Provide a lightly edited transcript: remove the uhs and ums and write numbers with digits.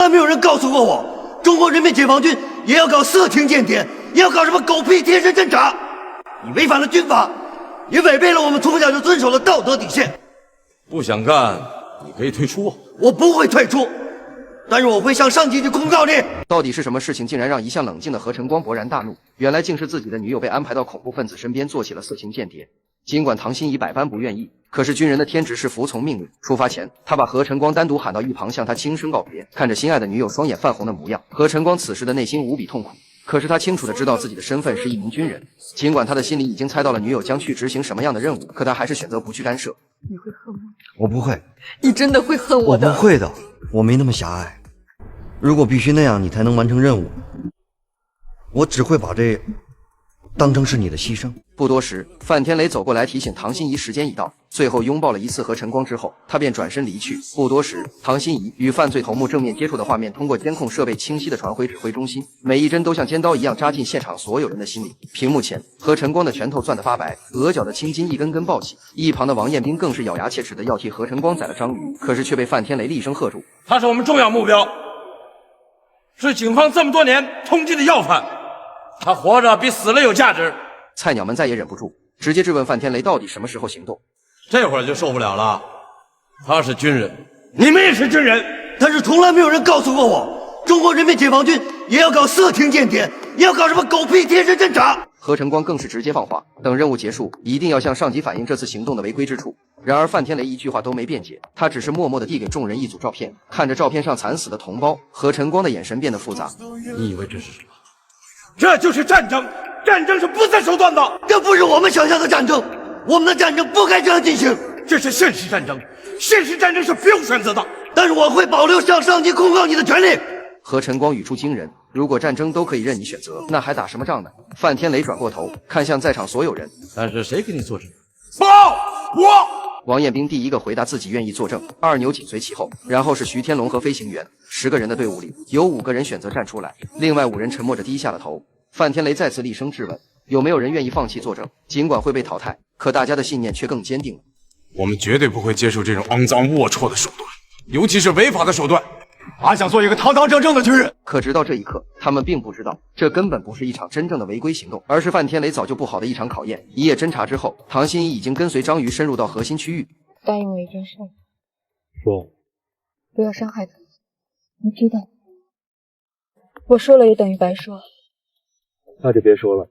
没有人告诉过我，中国人民解放军也要搞色情间谍，也要搞什么狗屁贴身侦察。你违反了军法，也违背了我们从小就遵守的道德底线。不想干，你可以退出啊。我不会退出，但是我会向上级去控告你。到底是什么事情，竟然让一向冷静的何晨光勃然大怒？原来竟是自己的女友被安排到恐怖分子身边做起了色情间谍。尽管唐心怡百般不愿意，可是军人的天职是服从命令。出发前，他把何晨光单独喊到一旁，向他轻声告别。看着心爱的女友双眼泛红的模样，何晨光此时的内心无比痛苦。可是他清楚的知道自己的身份是一名军人，尽管他的心里已经猜到了女友将去执行什么样的任务，可他还是选择不去干涉。你会恨我？我不会，你真的会恨我我的？不会的，我没那么狭隘。如果必须那样你才能完成任务，我只会把这当成是你的牺牲。不多时，范天雷走过来提醒唐心怡时间已到，最后拥抱了一次何晨光之后，他便转身离去。不多时，唐心怡与犯罪头目正面接触的画面通过监控设备清晰地传回指挥中心，每一帧都像尖刀一样扎进现场所有人的心里。屏幕前，何晨光的拳头攥得发白，额角的青筋一根根暴起，一旁的王彦斌更是咬牙切齿的要替何晨光宰了章鱼，可是却被范天雷厉声喝住：他是我们重要目标，是警方这么多年通缉的要犯，他活着比死了有价值。菜鸟们再也忍不住，直接质问范天雷到底什么时候行动。这会儿就受不了了。他是军人，你们也是军人，但是从来没有人告诉过我，中国人民解放军也要搞色情间谍，也要搞什么狗屁贴身侦察。何晨光更是直接放话，等任务结束，一定要向上级反映这次行动的违规之处。然而范天雷一句话都没辩解，他只是默默地递给众人一组照片。看着照片上惨死的同胞，何晨光的眼神变得复杂。你以为这是什么？这就是战争，战争是不择手段的。这不是我们想象的战争，我们的战争不该这样进行。这是现实战争，现实战争是不用选择的。但是我会保留向上级控告你的权利。何晨光语出惊人，如果战争都可以任你选择，那还打什么仗呢？范天雷转过头看向在场所有人，但是谁给你作证？报我！王彦斌第一个回答自己愿意作证，二牛紧随其后，然后是徐天龙和飞行员。10个人的队伍里，有5个人选择站出来，另外5人沉默着低下了头。范天雷再次厉声质问，有没有人愿意放弃作证？尽管会被淘汰，可大家的信念却更坚定了。我们绝对不会接受这种肮脏龌龊的手段，尤其是违法的手段。俺想做一个堂堂正正的军人。可直到这一刻，他们并不知道，这根本不是一场真正的违规行动，而是范天雷早就布好的一场考验。一夜侦查之后，唐心怡已经跟随章鱼深入到核心区域。答应我一件事，说，不要伤害他。你知道，我说了也等于白说。那就别说了。